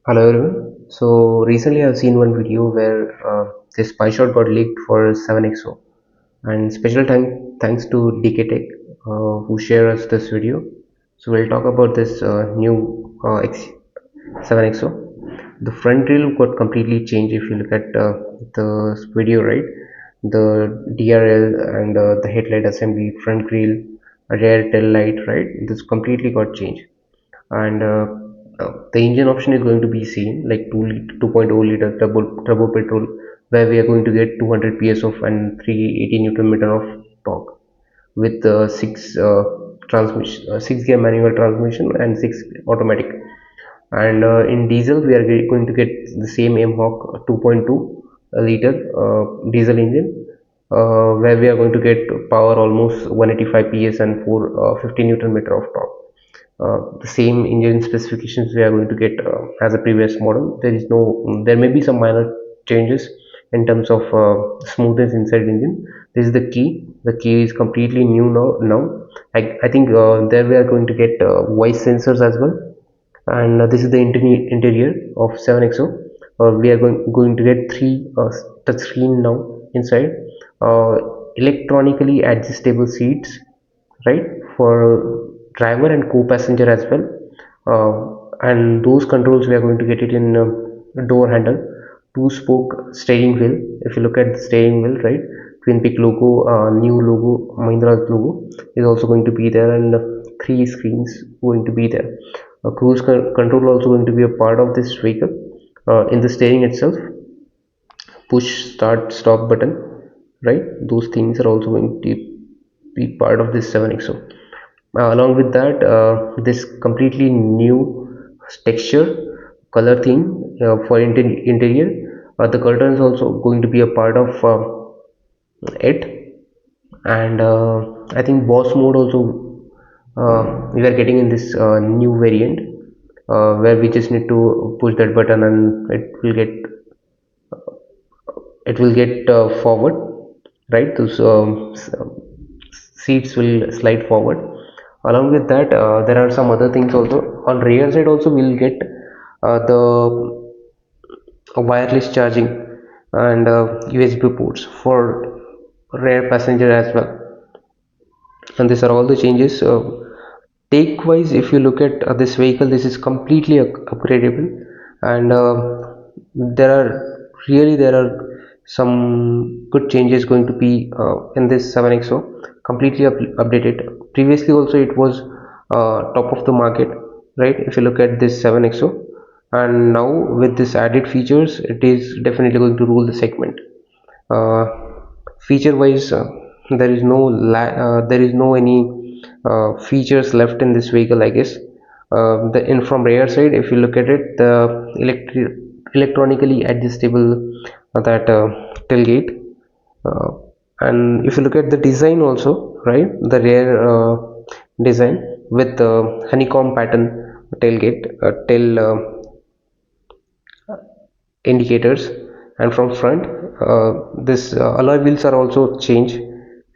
Hello everyone. So recently I've seen one video where this pie shot got leaked for 7XO, and special thanks to DK Tech who shared us this video. So we'll talk about this new 7XO. The front grille got completely changed if you look at the video, right? The DRL and the headlight assembly, front grille, rear tail light, right? This completely got changed, and the engine option is going to be same like 2.0 liter turbo petrol, where we are going to get 200 ps of and 380 newton meter of torque with six gear manual transmission and six automatic. And in diesel we are going to get the same mhawk 2.2 liter diesel engine, where we are going to get power almost 185 ps and 450 newton meter of torque. The same engine specifications we are going to get as a previous model. There may be some minor changes in terms of smoothness inside the engine. This is the key. The key is completely new now. I think there we are going to get voice sensors as well. And this is the interior of 7XO. We are going to get three touch screen now inside, uh, electronically adjustable seats, right, for driver and co-passenger as well. And those controls we are going to get it in door handle, two spoke steering wheel. If you look at the steering wheel, right, Twin Peak logo, new logo, Mahindra's logo is also going to be there, and three screens going to be there. Control also going to be a part of this vehicle. In the steering itself, push start stop button, right, those things are also going to be part of this 7XO. Along with that, this completely new texture color theme for interior. The curtains also going to be a part of it. And I think boss mode also we are getting in this new variant, where we just need to push that button and it will get forward, right? Those seats will slide forward. Along with that, there are some other things also on rear side. Also we'll get the wireless charging and USB ports for rear passenger as well. And these are all the changes. Take wise, if you look at this vehicle, this is completely upgradable. And there are some good changes going to be in this 7XO, completely updated. Previously also it was top of the market, right, if you look at this 7XO. And now with this added features, it is definitely going to rule the segment. uh, Feature wise, there is no any features left in this vehicle, I guess. The in from rear side, if you look at it, the electronically adjustable that tailgate. uh, and if you look at the design also, right, the rear design with honeycomb pattern tailgate, tail indicators. And from front, this alloy wheels are also changed,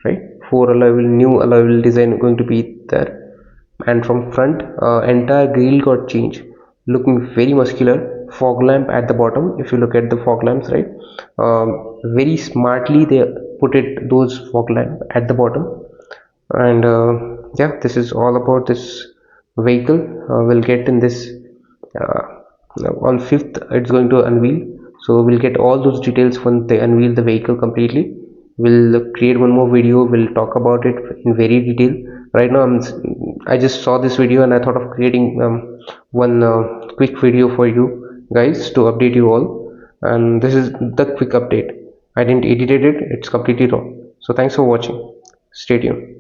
right, four alloy wheel, new alloy wheel design going to be there. And from front, entire grille got changed, looking very muscular. Fog lamp at the bottom, if you look at the fog lamps, right, very smartly they put it, those fog lamp at the bottom. And yeah, this is all about this vehicle. We'll get in this uh, on 5th it's going to unveil, so we'll get all those details when they unveil the vehicle completely. We'll create one more video, we'll talk about it in very detail. Right now I just saw this video and I thought of creating one quick video for you guys to update you all. And this is the quick update. I didn't edit it, it's completely raw. So thanks for watching, stay tuned.